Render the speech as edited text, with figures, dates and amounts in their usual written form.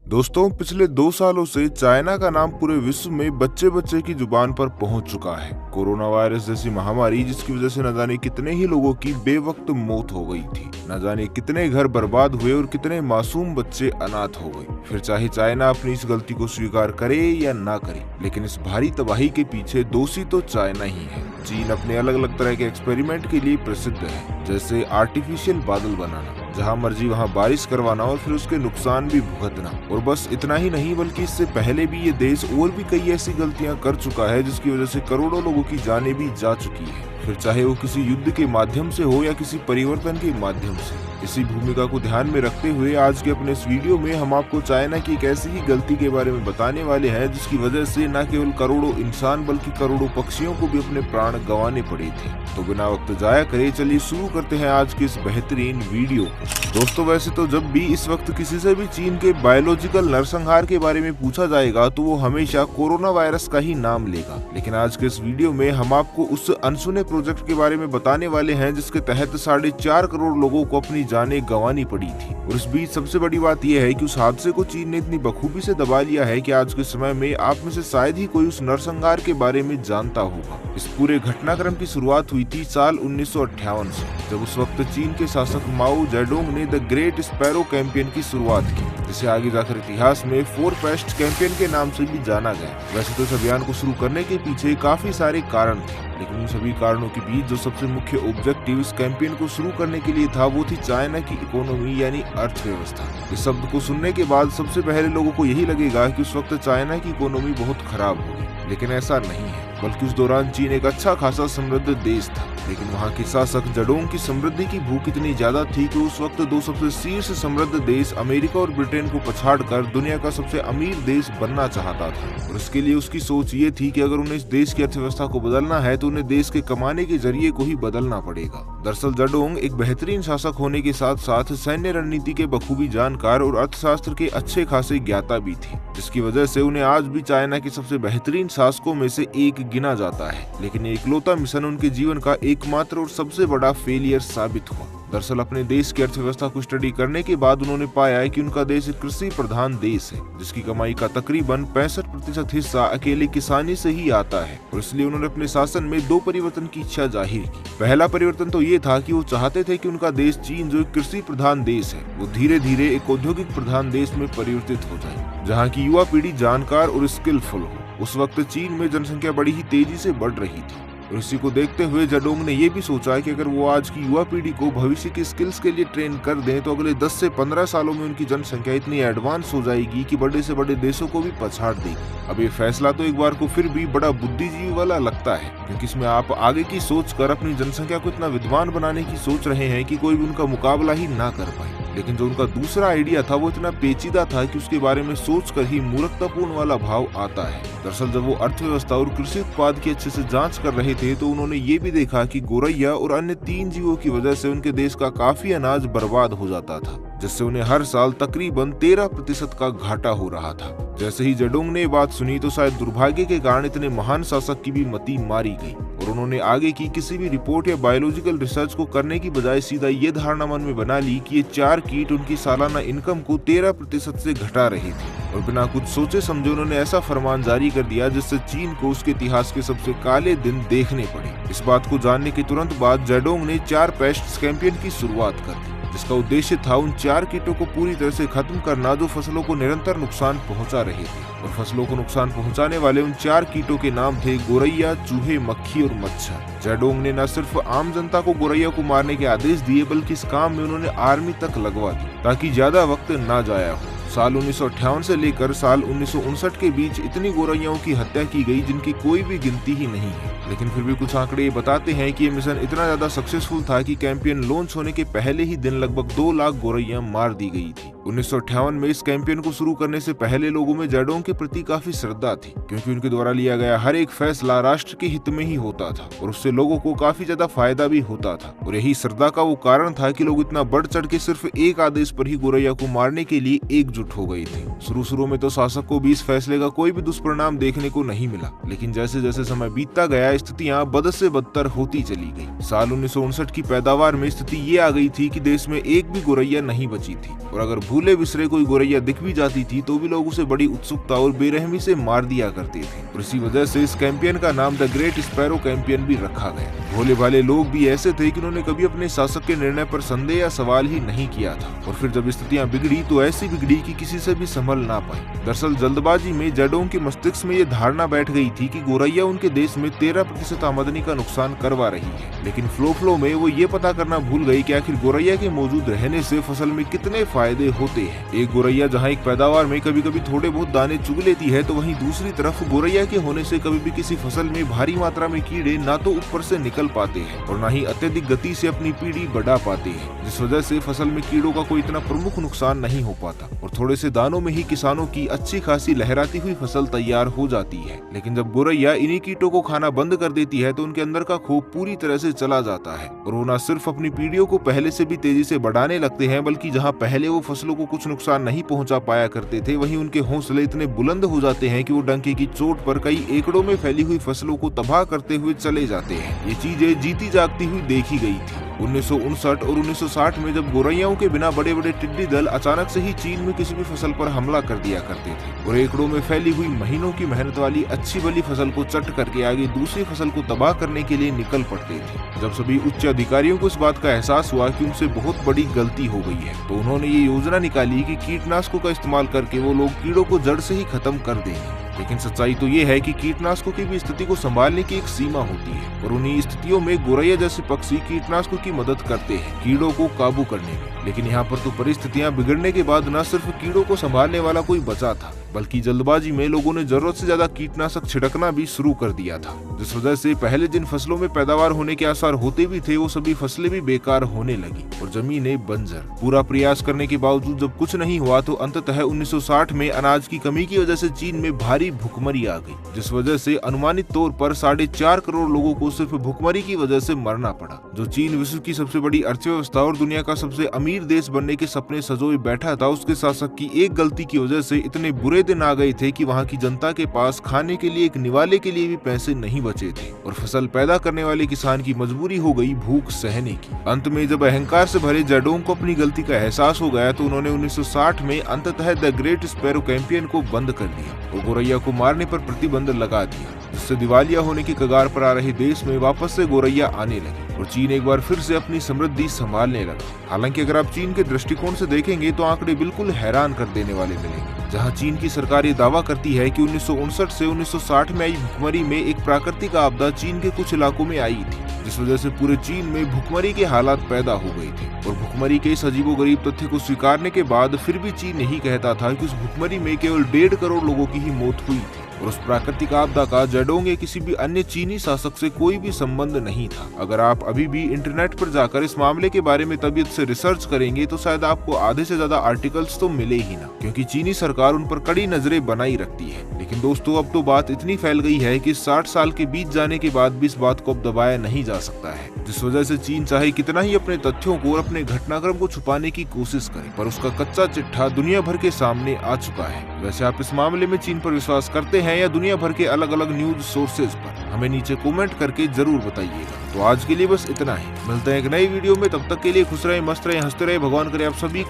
दोस्तों, पिछले 2 सालों से चाइना का नाम पूरे विश्व में बच्चे बच्चे की जुबान पर पहुंच चुका है। कोरोना वायरस जैसी महामारी जिसकी वजह से न जाने कितने ही लोगों की बेवक्त मौत हो गई थी, न जाने कितने घर बर्बाद हुए और कितने मासूम बच्चे अनाथ हो गए। फिर चाहे चाइना अपनी इस गलती को स्वीकार करे या ना करे, लेकिन इस भारी तबाही के पीछे दोषी तो चाइना ही है। चीन अपने अलग अलग तरह के एक्सपेरिमेंट के लिए प्रसिद्ध है, जैसे आर्टिफिशियल बादल बनाना, जहां मर्जी वहां बारिश करवाना और फिर उसके नुकसान भी भुगतना। और बस इतना ही नहीं, बल्कि इससे पहले भी ये देश और भी कई ऐसी गलतियां कर चुका है जिसकी वजह से करोड़ों लोगों की जानें भी जा चुकी है। फिर चाहे वो किसी युद्ध के माध्यम से हो या किसी परिवर्तन के माध्यम से। इसी भूमिका को ध्यान में रखते हुए आज के अपने इस वीडियो में हम आपको चाइना की एक ऐसी ही गलती के बारे में बताने वाले हैं जिसकी वजह से न केवल करोड़ों इंसान बल्कि करोड़ों पक्षियों को भी अपने प्राण गंवाने पड़े थे। तो बिना वक्त जाया करे चलिए शुरू करते हैं आज के इस बेहतरीन वीडियो को। दोस्तों, वैसे तो जब भी इस वक्त किसी से भी चीन के बायोलॉजिकल नरसंहार के बारे में पूछा जाएगा तो वो हमेशा कोरोना वायरस का ही नाम लेगा, लेकिन आज के इस वीडियो में हम आपको उस अनसुने प्रोजेक्ट के बारे में बताने वाले हैं जिसके तहत 4.5 करोड़ लोगों को अपनी जानें गंवानी पड़ी थी। और इस बीच सबसे बड़ी बात यह है कि उस हादसे को चीन ने इतनी बखूबी से दबा लिया है कि आज के समय में आप में से शायद ही कोई उस नरसंहार के बारे में जानता होगा। इस पूरे घटनाक्रम की शुरुआत हुई थी साल 1958 से, जब उस वक्त चीन के शासक माओ जेडोंग ने द ग्रेट स्पैरो कैंपेन की शुरुआत की, जिसे आगे जाकर इतिहास में 4 पेस्ट कैंपेन के नाम से भी जाना गया। वैसे तो इस अभियान को शुरू करने के पीछे काफी सारे कारण थे, लेकिन उन सभी कारणों के बीच जो सबसे मुख्य ऑब्जेक्टिव इस कैंपेन को शुरू करने के लिए था वो थी चाइना की इकोनॉमी यानी अर्थव्यवस्था। इस शब्द को सुनने के बाद सबसे पहले लोगों को यही लगेगा कि उस वक्त चाइना की इकोनॉमी बहुत खराब होगी, लेकिन ऐसा नहीं है, बल्कि उस दौरान चीन एक अच्छा खासा समृद्ध देश था। लेकिन वहाँ के शासक जेडोंग की समृद्धि की भूख इतनी ज्यादा थी कि उस वक्त 2 सबसे शीर्ष समृद्ध देश अमेरिका और ब्रिटेन को पछाड़कर दुनिया का सबसे अमीर देश बनना चाहता था। और इसके लिए उसकी सोच ये थी कि अगर उन्हें इस देश की अर्थव्यवस्था को बदलना है तो उन्हें देश के कमाने के जरिए को ही बदलना पड़ेगा। दरअसल जेडोंग एक बेहतरीन शासक होने के साथ साथ सैन्य रणनीति के बखूबी जानकार और अर्थशास्त्र के अच्छे खासे ज्ञाता भी थे, जिसकी वजह से उन्हें आज भी चाइना के सबसे बेहतरीन शासकों में से एक गिना जाता है। लेकिन ये इकलौता मिशन उनके जीवन का एकमात्र और सबसे बड़ा फेलियर साबित हुआ। दरअसल अपने देश की अर्थव्यवस्था को स्टडी करने के बाद उन्होंने पाया है कि उनका देश एक कृषि प्रधान देश है, जिसकी कमाई का तकरीबन 65% हिस्सा अकेले किसानी से ही आता है। और इसलिए उन्होंने अपने शासन में 2 परिवर्तन की इच्छा जाहिर की। पहला परिवर्तन तो ये था कि वो चाहते थे कि उनका देश चीन, जो एक कृषि प्रधान देश है, वो धीरे धीरे एक औद्योगिक प्रधान देश में परिवर्तित हो जाए, जहाँ की युवा पीढ़ी जानकार और स्किलफुल हो। उस वक्त चीन में जनसंख्या बड़ी ही तेजी से बढ़ रही थी, और इसी को देखते हुए जेडोंग ने यह भी सोचा कि अगर वो आज की युवा पीढ़ी को भविष्य की स्किल्स के लिए ट्रेन कर दें तो अगले 10 से 15 सालों में उनकी जनसंख्या इतनी एडवांस हो जाएगी कि बड़े से बड़े देशों को भी पछाड़ देगी। अब ये फैसला तो एक बार को फिर भी बड़ा बुद्धिजीवी वाला लगता है, क्योंकि इसमें आप आगे की सोच कर अपनी जनसंख्या को इतना विद्वान बनाने की सोच रहे हैं कि कोई भी उनका मुकाबला ही ना कर पाए। लेकिन जो उनका दूसरा आइडिया था वो इतना पेचीदा था कि उसके बारे में सोचकर ही मूर्खतापूर्ण वाला भाव आता है। दरअसल जब वो अर्थव्यवस्था और कृषि उत्पाद की अच्छे से जांच कर रहे थे तो उन्होंने ये भी देखा कि गोरैया और अन्य 3 जीवों की वजह से उनके देश का काफी अनाज बर्बाद हो जाता था, जिससे उन्हें हर साल तकरीबन 13% का घाटा हो रहा था। जैसे ही जेडोंग ने बात सुनी तो शायद दुर्भाग्य के कारण इतने महान शासक की भी मति मारी गई, और उन्होंने आगे की किसी भी रिपोर्ट या बायोलॉजिकल रिसर्च को करने की बजाय सीधा ये धारणा मन में बना ली कि ये 4 कीट उनकी सालाना इनकम को 13% से घटा रहे थे। और बिना कुछ सोचे समझे उन्होंने ऐसा फरमान जारी कर दिया जिससे चीन को उसके इतिहास के सबसे काले दिन देखने पड़े। इस बात को जानने के तुरंत बाद जेडोंग ने 4 पेस्ट कैंपेन की शुरुआत कर दी, जिसका उद्देश्य था उन 4 कीटों को पूरी तरह से खत्म करना जो फसलों को निरंतर नुकसान पहुंचा रहे थे। और फसलों को नुकसान पहुंचाने वाले उन 4 कीटों के नाम थे गोरैया, चूहे, मक्खी और मच्छर। जेडोंग ने न सिर्फ आम जनता को गोरैया को मारने के आदेश दिए, बल्कि इस काम में उन्होंने आर्मी तक लगवा दी ताकि ज्यादा वक्त न जाया हो। साल 1958 से लेकर साल 1959 के बीच इतनी गोरैयाओं की हत्या की गई जिनकी कोई भी गिनती ही नहीं है। लेकिन फिर भी कुछ आंकड़े ये बताते हैं कि ये मिशन इतना ज्यादा सक्सेसफुल था कि कैंपेन लॉन्च होने के पहले ही दिन लगभग 2 लाख गोरैया मार दी गई थी। 1958 में इस कैंपेन को शुरू करने से पहले लोगों में जेडोंग के प्रति काफी श्रद्धा थी, क्योंकि उनके द्वारा लिया गया हर एक फैसला राष्ट्र के हित में ही होता था और उससे लोगों को काफी ज्यादा फायदा भी होता था। और यही श्रद्धा का वो कारण था कि लोग इतना बढ़ चढ़ के सिर्फ एक आदेश पर ही गोरैया को मारने के लिए एकजुट हो गए थे। शुरू में तो शासक को भी इस फैसले का कोई भी दुष्परिणाम देखने को नहीं मिला, लेकिन जैसे जैसे समय बीतता गया स्थितियां बद से बदतर होती चली गई। साल 1959 की पैदावार में स्थिति ये आ गई थी कि देश में एक भी गोरैया नहीं बची थी, और अगर भूले बिसरे कोई गोरैया दिख भी जाती थी तो भी लोग उसे बड़ी उत्सुकता और बेरहमी से मार दिया करते थे और इसी वजह से इस कैंपियन का नाम द ग्रेट स्पैरो कैंपियन भी रखा गया। भोले भाले लोग भी ऐसे थे कि उन्होंने कभी अपने शासक के निर्णय पर संदेह या सवाल ही नहीं किया था और फिर जब स्थितियां बिगड़ी तो ऐसी बिगड़ी कि किसी से भी संभल ना पाई। दरअसल जल्दबाजी में जैडोंग के मस्तिष्क में ये धारणा बैठ गई थी कि गोरैया उनके देश में 13% आमदनी का नुकसान करवा रही है, लेकिन फ्लो में वो ये पता करना भूल गई कि आखिर गोरैया के मौजूद रहने से फसल में कितने फायदे होते हैं। एक गोरैया जहाँ एक पैदावार में कभी कभी थोड़े बहुत दाने चुग लेती है तो वहीं दूसरी तरफ गोरैया के होने से कभी भी किसी फसल में भारी मात्रा में कीड़े ना तो ऊपर से निकल पाते हैं और ना ही अत्यधिक गति से अपनी पीढ़ी बढ़ा पाते हैं, जिस वजह से फसल में कीड़ों का कोई इतना प्रमुख नुकसान नहीं हो पाता और थोड़े से दानों में ही किसानों की अच्छी खासी लहराती हुई फसल तैयार हो जाती है। लेकिन जब गोरैया इन्हीं कीटों को खाना बंद कर देती है तो उनके अंदर का खौफ पूरी तरह से चला जाता है और वो न सिर्फ अपनी पीढ़ियों को पहले से भी तेजी से बढ़ाने लगते हैं, बल्कि जहाँ पहले वो फसलों को कुछ नुकसान नहीं पहुँचा पाया करते थे वहीं उनके हौसले इतने बुलंद हो जाते हैं कि वो डंके की चोट पर कई एकड़ों में फैली हुई फसलों को तबाह करते हुए चले जाते हैं। ये चीजें जीती जागती हुई देखी गई थी। 1959 और 1960 में जब गोरैयाओं के बिना बड़े बड़े टिड्डी दल अचानक से ही चीन में किसी भी फसल पर हमला कर दिया करते थे और एकड़ों में फैली हुई महीनों की मेहनत वाली अच्छी भली फसल को चट करके आगे दूसरी फसल को तबाह करने के लिए निकल पड़ते थे। जब सभी उच्च अधिकारियों को इस बात का एहसास हुआ कि उनसे बहुत बड़ी गलती हो गई है तो उन्होंने ये योजना निकाली कि कीटनाशकों का इस्तेमाल करके वो लोग कीड़ों को जड़ से ही खत्म कर देंगे। लेकिन सच्चाई तो ये है कि कीटनाशकों की भी स्थिति को संभालने की एक सीमा होती है और उन्हीं स्थितियों में गोरैया जैसे पक्षी कीटनाशकों की मदद करते हैं कीड़ों को काबू करने में। लेकिन यहाँ पर तो परिस्थितियाँ बिगड़ने के बाद न सिर्फ कीड़ों को संभालने वाला कोई बचा था बल्कि जल्दबाजी में लोगों ने जरूरत से ज्यादा कीटनाशक छिड़कना भी शुरू कर दिया था, जिस वजह से पहले जिन फसलों में पैदावार होने के आसार होते भी थे वो सभी फसलें भी बेकार होने लगी और जमीनें बंजर। पूरा प्रयास करने के बावजूद जब कुछ नहीं हुआ तो अंततः 1960 में अनाज की कमी की वजह से चीन में भारी भुखमरी आ गई, जिस वजह से अनुमानित तौर पर 4.5 करोड़ लोगों को सिर्फ भुखमरी की वजह से मरना पड़ा। जो चीन विश्व की सबसे बड़ी अर्थव्यवस्था और दुनिया का सबसे अमीर देश बनने के सपने सजोए बैठा था, उसके शासक की एक गलती की वजह से इतने बुरे दिन आ गए थे कि वहाँ की जनता के पास खाने के लिए एक निवाले के लिए भी पैसे नहीं बचे थे और फसल पैदा करने वाले किसान की मजबूरी हो गई भूख सहने की। अंत में जब अहंकार से भरे जैडोंग को अपनी गलती का एहसास हो गया तो उन्होंने 1960 में अंततः द ग्रेट स्पैरो कैंपियन को बंद कर दिया और गोरैया को मारने पर प्रतिबंध लगा दिया, जिससे दिवालिया होने की कगार पर आ रहे देश में वापस से गोरैया आने लगे और चीन एक बार फिर से अपनी समृद्धि संभालने लगा। हालांकि अगर आप चीन के दृष्टिकोण से देखेंगे तो आंकड़े बिल्कुल हैरान कर देने वाले मिलेंगे। जहां चीन की सरकार ये दावा करती है कि 1959 से 1960 में आई भुखमरी में एक प्राकृतिक आपदा चीन के कुछ इलाकों में आई थी, जिस वजह से पूरे चीन में भुखमरी के हालात पैदा हो गए थे और भुखमरी के इस अजीबोगरीब तथ्य को स्वीकारने के बाद फिर भी चीन यही कहता था कि उस भुखमरी में केवल 1.5 करोड़ लोगों की ही मौत हुई थी और उस प्राकृतिक आपदा का जैडोंग या किसी भी अन्य चीनी शासक से कोई भी संबंध नहीं था। अगर आप अभी भी इंटरनेट पर जाकर इस मामले के बारे में तबीयत से रिसर्च करेंगे तो शायद आपको आधे से ज्यादा आर्टिकल्स तो मिले ही ना, क्योंकि चीनी सरकार उन पर कड़ी नजरें बनाई रखती है। लेकिन दोस्तों अब तो बात इतनी फैल गई है कि 60 साल के बीत जाने के बाद भी इस बात को अब दबाया नहीं जा सकता है, जिस वजह से चीन चाहे कितना ही अपने तथ्यों को और अपने घटनाक्रम को छुपाने की कोशिश करे पर उसका कच्चा चिट्ठा दुनिया भर के सामने आ चुका है। वैसे आप इस मामले में चीन पर विश्वास करते हैं या दुनिया भर के अलग अलग न्यूज सोर्सेज पर? हमें नीचे कमेंट करके जरूर बताइएगा। तो आज के लिए बस इतना ही, मिलते हैं एक नई वीडियो में, तब तक के लिए खुश रहे, मस्त रहे, हंसते रहे, भगवान करे आप सभी